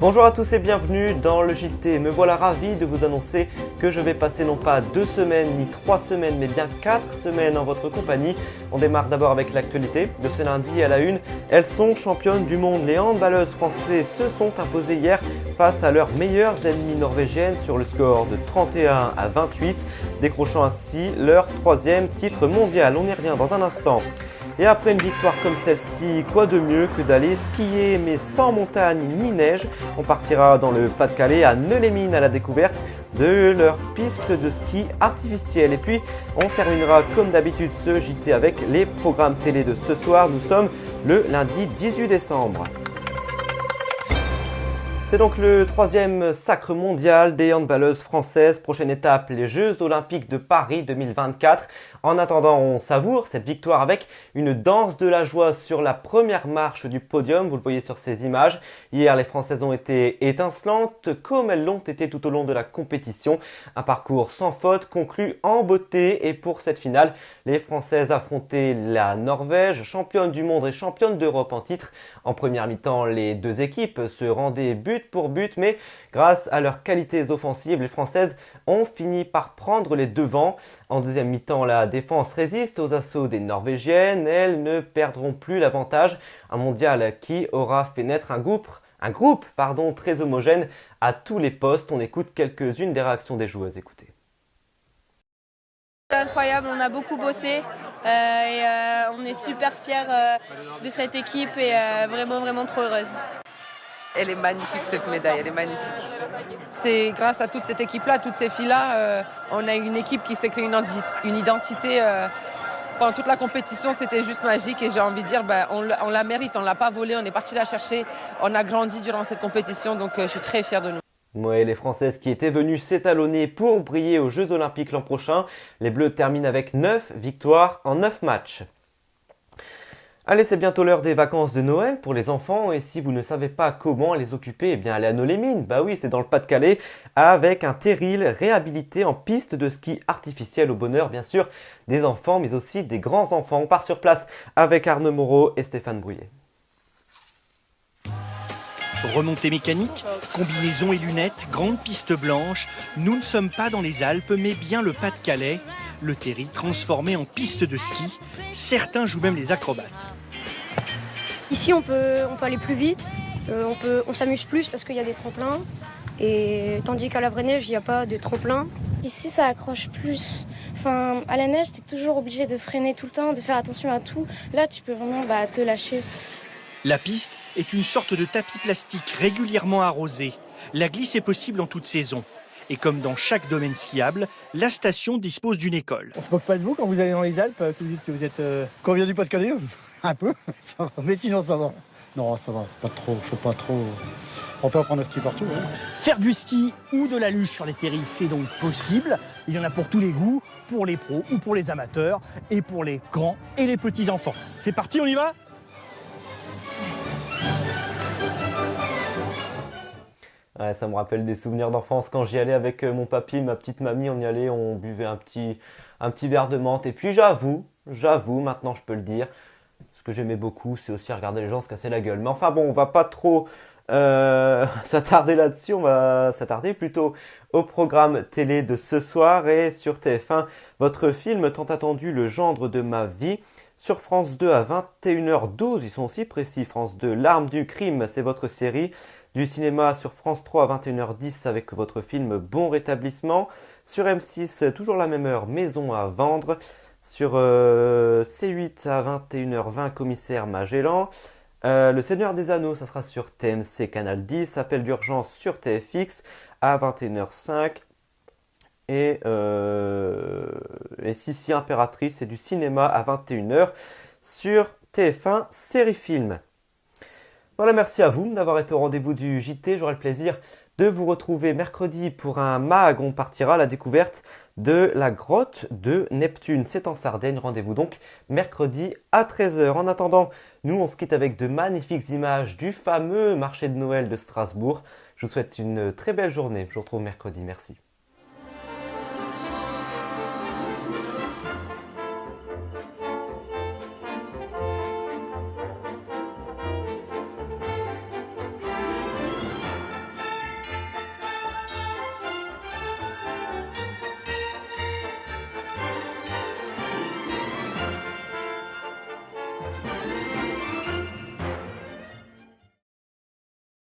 Bonjour à tous et bienvenue dans le JT. Me voilà ravi de vous annoncer que je vais passer non pas 2 semaines ni 3 semaines mais bien 4 semaines en votre compagnie. On démarre d'abord avec l'actualité de ce lundi à la une. Elles sont championnes du monde. Les handballeuses françaises se sont imposées hier face à leurs meilleures ennemies norvégiennes sur le score de 31-28, décrochant ainsi leur 3e titre mondial. On y revient dans un instant. Et après une victoire comme celle-ci, quoi de mieux que d'aller skier mais sans montagne ni neige. On partira dans le Pas-de-Calais à Neux-les-Mines à la découverte de leur piste de ski artificielle. Et puis on terminera comme d'habitude ce JT avec les programmes télé de ce soir. Nous sommes le lundi 18 décembre. C'est donc le 3e sacre mondial des handballeuses françaises. Prochaine étape, les Jeux Olympiques de Paris 2024. En attendant, on savoure cette victoire avec une danse de la joie sur la première marche du podium. Vous le voyez sur ces images. Hier, les Françaises ont été étincelantes comme elles l'ont été tout au long de la compétition. Un parcours sans faute conclu en beauté. Et pour cette finale, les Françaises affrontaient la Norvège, championne du monde et championne d'Europe en titre. En première mi-temps, les deux équipes se rendaient but pour but, mais grâce à leurs qualités offensives, les Françaises ont fini par prendre les devants. En deuxième mi-temps, la défense résiste aux assauts des Norvégiennes. Elles ne perdront plus l'avantage. Un mondial qui aura fait naître un groupe très homogène à tous les postes. On écoute quelques-unes des réactions des joueuses. Écoutez. C'est incroyable, on a beaucoup bossé et on est super fiers de cette équipe et vraiment trop heureuse. Elle est magnifique cette médaille, elle est magnifique. C'est grâce à toute cette équipe-là, toutes ces filles-là, on a une équipe qui s'est créée une identité. Pendant toute la compétition, c'était juste magique et j'ai envie de dire, on la mérite, on ne l'a pas volée, on est parti la chercher, on a grandi durant cette compétition, donc je suis très fière de nous. Ouais, les Françaises qui étaient venues s'étalonner pour briller aux Jeux Olympiques l'an prochain. Les Bleus terminent avec 9 victoires en 9 matchs. Allez, c'est bientôt l'heure des vacances de Noël pour les enfants et si vous ne savez pas comment les occuper, eh bien allez à Neux-les-Mines. Bah oui, c'est dans le Pas-de-Calais avec un terril réhabilité en piste de ski artificielle au bonheur bien sûr des enfants mais aussi des grands enfants. On part sur place avec Arnaud Moreau et Stéphane Brouillet. Remontée mécanique, combinaison et lunettes, grande piste blanche. Nous ne sommes pas dans les Alpes, mais bien le Pas-de-Calais. Le terri transformé en piste de ski. Certains jouent même les acrobates. Ici, on peut aller plus vite, on s'amuse plus parce qu'il y a des tremplins. Et tandis qu'à la vraie neige, il n'y a pas de tremplin. Ici, ça accroche plus. Enfin, à la neige, tu es toujours obligé de freiner tout le temps, de faire attention à tout. Là, tu peux vraiment te lâcher. La piste est une sorte de tapis plastique régulièrement arrosé. La glisse est possible en toute saison. Et comme dans chaque domaine skiable, la station dispose d'une école. On se moque pas de vous quand vous allez dans les Alpes, que vous dites que vous êtes... Quand on vient du Pas-de-Calais, un peu, ça va. Mais sinon ça va. Non, ça va, c'est pas trop, faut pas trop... On peut apprendre à skier partout. Hein. Faire du ski ou de la luge sur les terris, c'est donc possible. Il y en a pour tous les goûts, pour les pros ou pour les amateurs, et pour les grands et les petits-enfants. C'est parti, on y va ? Ouais, ça me rappelle des souvenirs d'enfance quand j'y allais avec mon papy et ma petite mamie. On y allait, on buvait un petit verre de menthe. Et puis j'avoue, maintenant je peux le dire, ce que j'aimais beaucoup, c'est aussi regarder les gens se casser la gueule. Mais enfin bon, on va pas trop s'attarder là-dessus. On va s'attarder plutôt au programme télé de ce soir. Et sur TF1, votre film tant attendu, Le gendre de ma vie. Sur France 2 à 21h12, ils sont aussi précis. France 2, L'arme du crime, c'est votre série. Du cinéma sur France 3 à 21h10 avec votre film Bon rétablissement. Sur M6, toujours la même heure, Maison à vendre. Sur C8 à 21h20, Commissaire Magellan. Le Seigneur des Anneaux, ça sera sur TMC Canal 10. Appel d'urgence sur TFX à 21h05. Et Sissi Impératrice, c'est du cinéma à 21h sur TF1 Série Film. Voilà, merci à vous d'avoir été au rendez-vous du JT. J'aurai le plaisir de vous retrouver mercredi pour un MAG. On partira à la découverte de la grotte de Neptune. C'est en Sardaigne. Rendez-vous donc mercredi à 13h. En attendant, nous on se quitte avec de magnifiques images du fameux marché de Noël de Strasbourg. Je vous souhaite une très belle journée. Je vous retrouve mercredi. Merci.